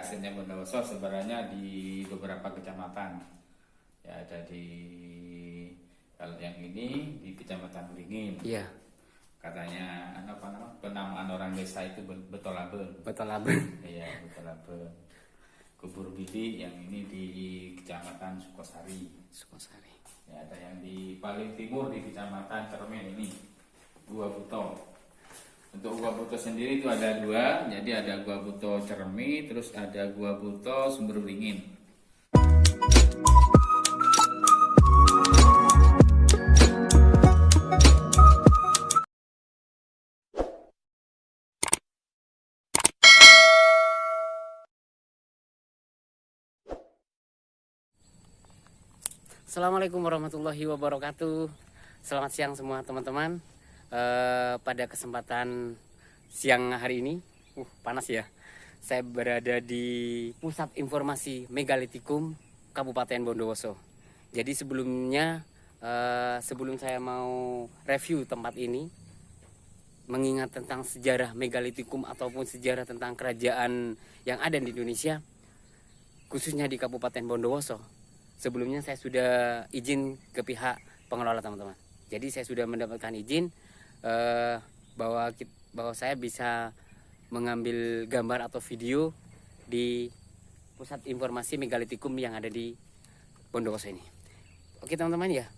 asetnya Bondowoso sebenarnya di beberapa kecamatan. Ya ada di, kalau yang ini di Kecamatan Beringin. Iya. Katanya apa nama penamaan orang desa itu Betolabe. Betolabe. Iya, Betolabe. Kubur Bibi yang ini di Kecamatan Sukosari. Sukosari. Ya, ada yang di paling timur di Kecamatan Cermen ini, Gua Buto. Untuk Gua Buto sendiri itu ada dua, jadi ada Gua Buto Cermi, terus ada Gua Buto Sumber Beringin. Assalamualaikum warahmatullahi wabarakatuh. Selamat siang semua teman-teman. Pada kesempatan siang hari ini, panas ya. Saya berada di Pusat Informasi Megalitikum Kabupaten Bondowoso. Jadi sebelumnya, sebelum saya mau review tempat ini, mengingat tentang sejarah Megalitikum ataupun sejarah tentang kerajaan yang ada di Indonesia, khususnya di Kabupaten Bondowoso. Sebelumnya saya sudah izin ke pihak pengelola teman-teman. Jadi saya sudah mendapatkan izin bahwa saya bisa mengambil gambar atau video di Pusat Informasi Megalitikum yang ada di Bondowoso ini. Oke teman-teman ya,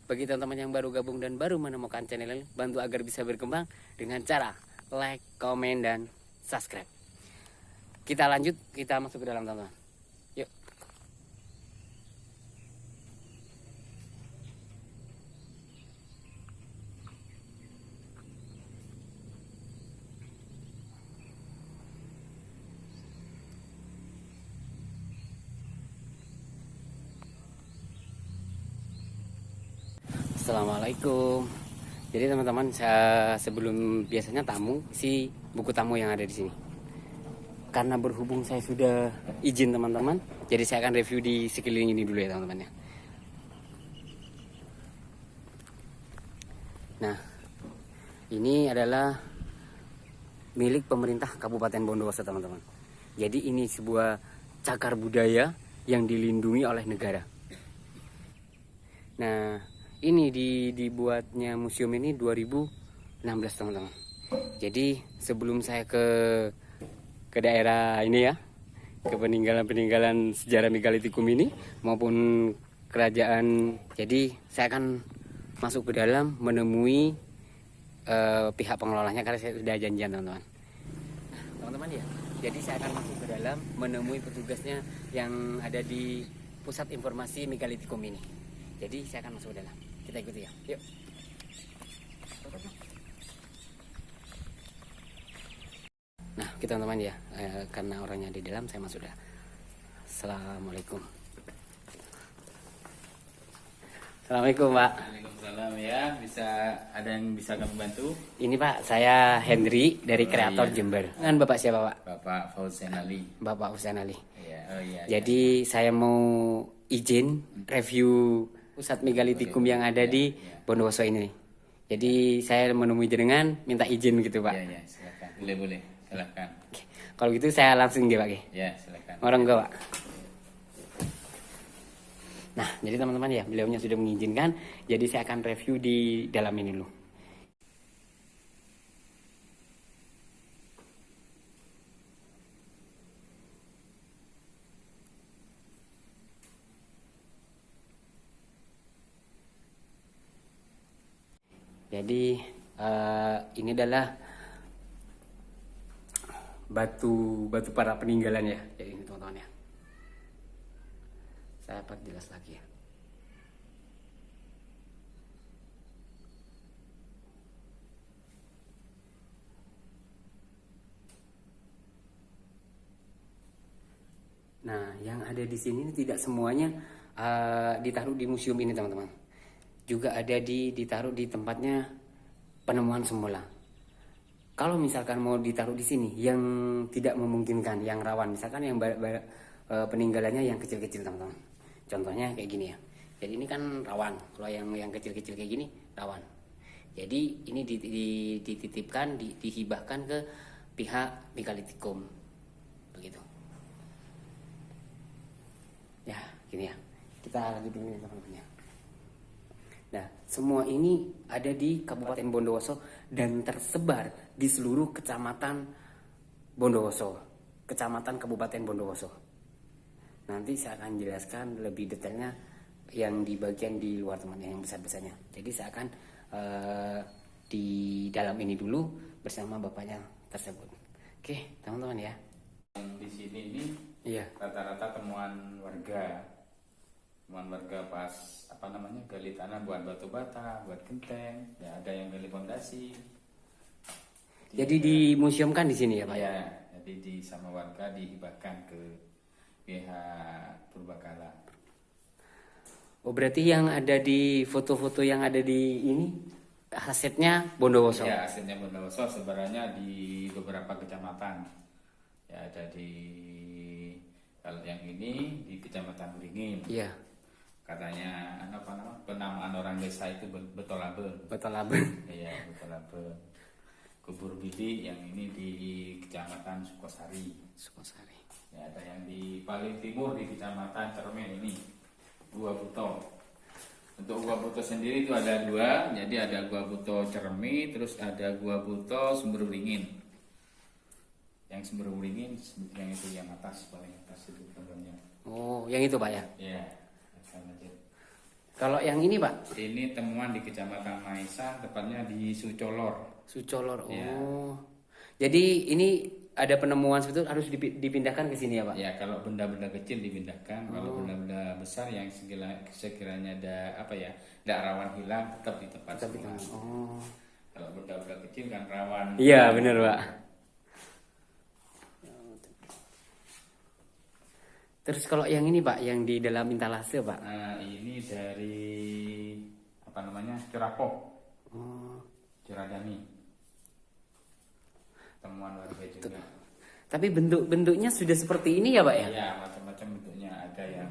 bagi teman-teman yang baru gabung dan baru menemukan channel ini, bantu agar bisa berkembang dengan cara like, komen, dan subscribe. Kita lanjut, kita masuk ke dalam teman-teman. Yuk. Assalamualaikum. Jadi teman-teman, sebelum biasanya tamu si buku tamu yang ada di sini. Karena berhubung saya sudah izin teman-teman, jadi saya akan review di sekeliling ini dulu ya teman-teman ya. Nah, ini adalah milik pemerintah Kabupaten Bondowoso teman-teman. Jadi ini sebuah cagar budaya yang dilindungi oleh negara. Nah, ini dibuatnya museum ini 2016 teman-teman. Jadi sebelum saya ke daerah ini ya, ke peninggalan sejarah Megalitikum ini maupun kerajaan, jadi saya akan masuk ke dalam menemui pihak pengelolanya karena saya sudah janjian teman-teman. Teman-teman ya, jadi saya akan masuk ke dalam menemui petugasnya yang ada di Pusat Informasi Megalitikum ini. Jadi saya akan masuk ke dalam. Kita ikuti ya. Yuk. Nah, kita teman-teman ya, karena orangnya di dalam, saya masuk dah. Assalamualaikum. Assalamualaikum Pak. Waalaikumsalam ya. Ada yang bisa kami bantu? Ini Pak, saya Henry dari Kreator iya. Jember. Dengan Bapak siapa Pak? Bapak Fauzan Ali. Bapak Husain Ali. Iya. Oh iya. Jadi saya mau izin review Pusat Megalitikum yang ada di Bondowoso ini. Jadi saya menemui jenengan, minta izin gitu Pak. Iya, silakan. Boleh, silakan. Oke. Kalau gitu saya langsung deh Pak. Ya, silakan. Orang enggak Pak. Nah, jadi teman-teman ya, beliaunya sudah mengizinkan. Jadi saya akan review di dalam ini dulu. Jadi ini adalah batu para peninggalan ya. Jadi ini teman-teman ya. Saya perjelas lagi ya. Nah, yang ada di sini tidak semuanya ditaruh di museum ini teman-teman. Juga ada ditaruh di tempatnya penemuan semula. Kalau misalkan mau ditaruh di sini yang tidak memungkinkan, yang rawan, misalkan yang peninggalannya yang kecil-kecil teman-teman. Contohnya kayak gini ya. Jadi ini kan rawan. Kalau yang kecil-kecil kayak gini rawan. Jadi ini dititipkan, dihibahkan ke pihak Megalitikum. Begitu. gini ya. Kita lagi dulu teman-teman ya. Nah, semua ini ada di Kabupaten Bondowoso dan tersebar di seluruh kecamatan Bondowoso, kecamatan Kabupaten Bondowoso. Nanti saya akan jelaskan lebih detailnya yang di bagian di luar teman yang besar-besarnya. Jadi saya akan di dalam ini dulu bersama bapaknya tersebut. Oke, teman-teman ya. Yang di sini ini Iya. rata-rata temuan warga pas gali tanah buat batu bata, buat genteng, ya ada yang gali fondasi. Jadi dimuseumkan di sini ya Pak? Ya, jadi sama warga dihibahkan ke pihak Purbakala. Oh berarti yang ada di foto-foto yang ada di ini asetnya Bondowoso? Ya, asetnya Bondowoso sebenarnya di beberapa kecamatan. Ya, ada kalau yang ini di Kecamatan Beringin. Iya. Katanya penamaan orang desa itu Betolabe. Betolabe. Iya, Betolabe. Kubur Bidik yang ini di Kecamatan Sukosari. Sukosari. Ya, ada yang di paling timur di Kecamatan Cermen ini, Gua Buto. Untuk Gua Buto sendiri itu ada dua, jadi ada Gua Buto Cermi, terus ada Gua Buto Sumber Beringin. Yang Sumber Beringin, yang itu yang atas, paling atas itu gambarnya. Oh, yang itu Pak ya? Iya. Kalau yang ini Pak? Ini temuan di Kecamatan Maisan, tepatnya di Sucolor. Sucolor. Oh. Ya. Jadi ini ada penemuan seperti itu harus dipindahkan ke sini ya Pak? Ya, kalau benda-benda kecil dipindahkan, kalau benda-benda besar yang sekiranya ada tidak rawan hilang tetap di tempat semula. Oh. Kalau benda-benda kecil kan rawan. Iya, benar Pak. Terus kalau yang ini Pak, yang di dalam intalase Pak? Nah, ini dari Curapok. Oh. Curadani. Temuan warga juga. Tapi bentuknya sudah seperti ini ya Pak ya? Ya, macam-macam bentuknya. Ada yang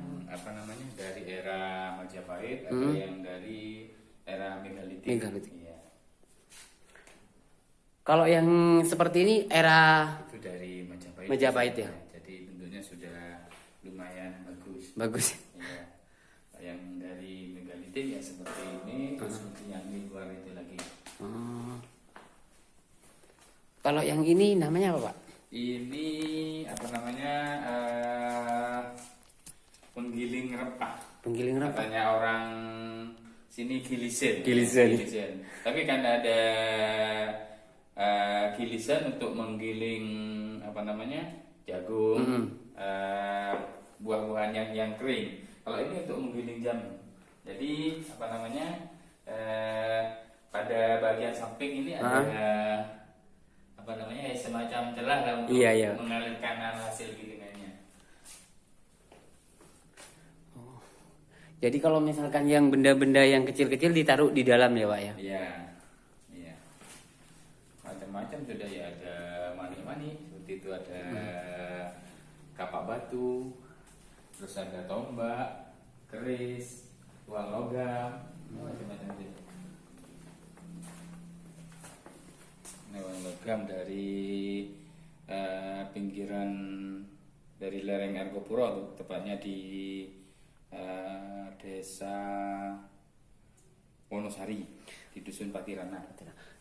dari era Majapahit, ada yang dari era Megalitik. Ya. Kalau yang seperti ini era Itu dari Majapahit. Majapahit ya. Jadi bentuknya sudah lumayan bagus. Bagus. Ya. Yang dari Megalitik ya seperti ini, terus yang di luar itu lagi. Kalau yang ini namanya apa Pak? Ini penggiling rempah. Penggiling rempah. Katanya orang sini gilisen. Gilisen. Tapi kan ada gilisen untuk menggiling jagung, buah-buahan yang kering. Kalau ini untuk menggiling jamu. Jadi pada bagian samping ini ada semacam celah lah untuk mengalirkan hasil gilingannya. Jadi kalau misalkan yang benda-benda yang kecil-kecil ditaruh di dalam ya Pak ya? Iya. Macam-macam sudah ya, ada mani-mani seperti itu, ada kapak batu, terus ada tombak, keris, uang logam, macam-macam itu. Ini uang logam dari pinggiran dari lereng Argopuro, tepatnya di desa Wonosari di dusun Patirana.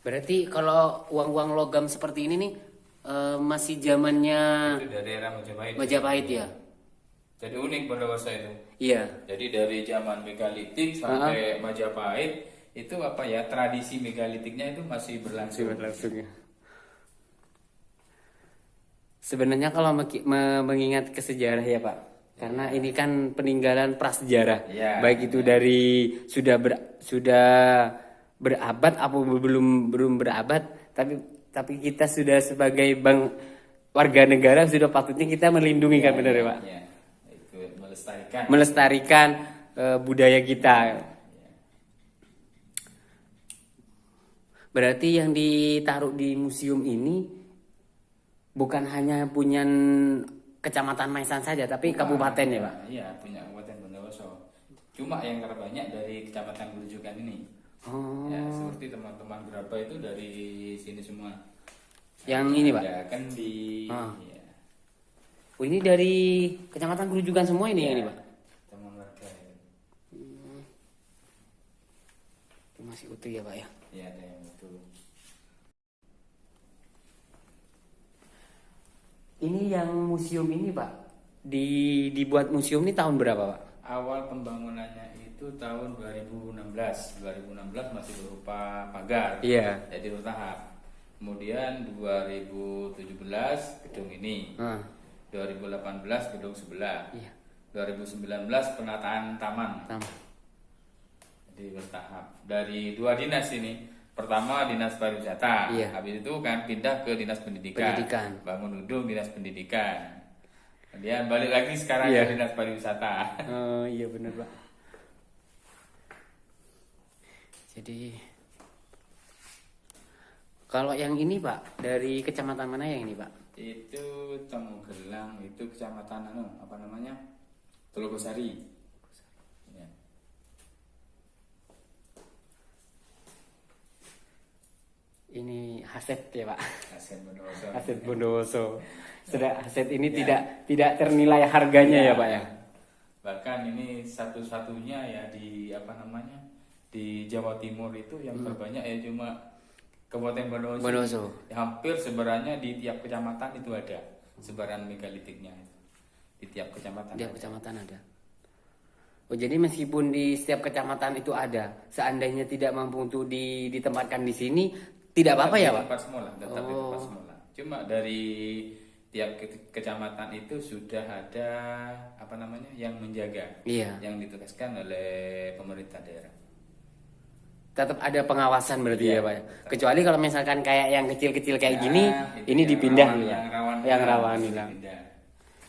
Berarti kalau uang-uang logam seperti ini nih masih zamannya Itu dari era Majapahit. Majapahit ya? Jadi unik Bondowoso itu. Iya. Jadi dari zaman megalitik sampai Majapahit itu tradisi megalitiknya itu masih berlangsung. Sebenarnya kalau mengingat ke sejarah ya Pak, karena ini kan peninggalan prasejarah, baik itu dari sudah berabad atau belum berabad, tapi kita sudah sebagai warga negara sudah patutnya kita melindungi kan benar ya Pak? Ya, itu melestarikan budaya kita. Berarti yang ditaruh di museum ini bukan hanya punya Kecamatan Maisan saja, tapi kabupaten ya Pak? Iya, punya Kabupaten Bondowoso. Cuma yang terbanyak dari Kecamatan Gerujukan ini. Oh. Ya, seperti teman-teman Geraba itu dari sini semua. Yang ini Pak? Ya, kan di. Oh, ini dari Kecamatan Gerujukan semua ini yang ini Pak? Teman masih utuh ya Pak ya. Ya ada yang itu. Ini yang museum ini Pak, dibuat museum ini tahun berapa Pak? Awal pembangunannya itu tahun 2016. 2016 masih berupa pagar. Iya. Jadi bertahap. Kemudian 2017 gedung ini. 2018 gedung sebelah. Iya. 2019 penataan taman. Jadi bertahap. Dari 2 dinas ini. Pertama dinas pariwisata. Iya. Habis itu kan pindah ke dinas pendidikan. Bangun gedung dinas pendidikan. Kemudian balik lagi sekarang Iya. ke dinas pariwisata. Iya benar Pak. Jadi kalau yang ini Pak, dari kecamatan mana yang ini Pak? Itu Temugelang, itu kecamatan apa namanya? Telogosari. Ya. Ini Haset ya Pak. Haset Bondowoso. Haset Bondowoso. Sudah Haset ini tidak ternilai harganya ya Pak ya. Bahkan ini satu-satunya ya di apa namanya? Di Jawa Timur itu yang terbanyak ya cuma Kabupaten Bondowoso. Hampir sebarannya di tiap kecamatan itu ada sebaran megalitiknya. Di tiap kecamatan. Di tiap kecamatan ada. Oh jadi meskipun di setiap kecamatan itu ada, seandainya tidak mampu untuk ditempatkan di sini, tidak apa-apa ya Pak? Tempat semula, tetap di tempat semula. Cuma dari tiap kecamatan itu sudah ada apa namanya yang menjaga, yang ditugaskan oleh pemerintah daerah. Tetap ada pengawasan berarti ya Pak ya. Kecuali kalau misalkan kayak yang kecil-kecil kayak gini, ini dipindah yang rawan hilang.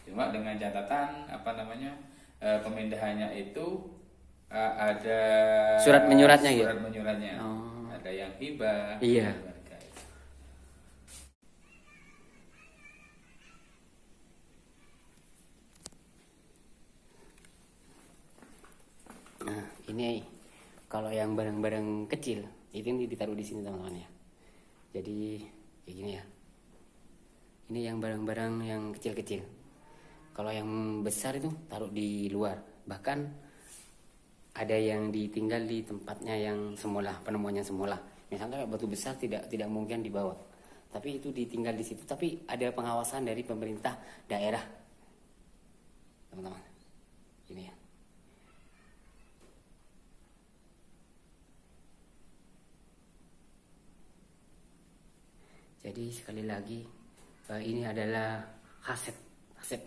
Cuma dengan catatan apa namanya pemindahannya itu ada surat menyuratnya ya. Surat menyuratnya. Ada yang hibah. Iya. Nah ini kalau yang barang-barang kecil itu ditaruh di sini teman-teman ya. Jadi kayak gini ya. Ini yang barang-barang yang kecil-kecil. Kalau yang besar itu taruh di luar. Bahkan ada yang ditinggal di tempatnya yang semula, penemuannya semula. Misalnya batu besar tidak mungkin dibawa. Tapi itu ditinggal di situ. Tapi ada pengawasan dari pemerintah daerah. Teman-teman. Ini ya. Jadi sekali lagi ini adalah hasil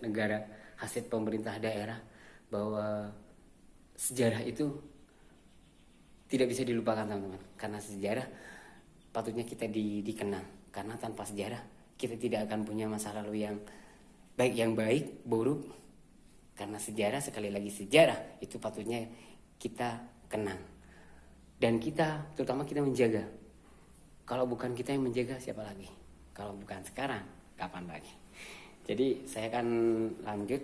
negara, hasil pemerintah daerah, bahwa sejarah itu tidak bisa dilupakan teman-teman. Karena sejarah patutnya kita dikenang. Karena tanpa sejarah kita tidak akan punya masa lalu yang baik, buruk. Karena sejarah, sekali lagi sejarah itu patutnya kita kenang. Dan kita, terutama kita menjaga. Kalau bukan kita yang menjaga, siapa lagi? Kalau bukan sekarang, kapan lagi? Jadi saya akan lanjut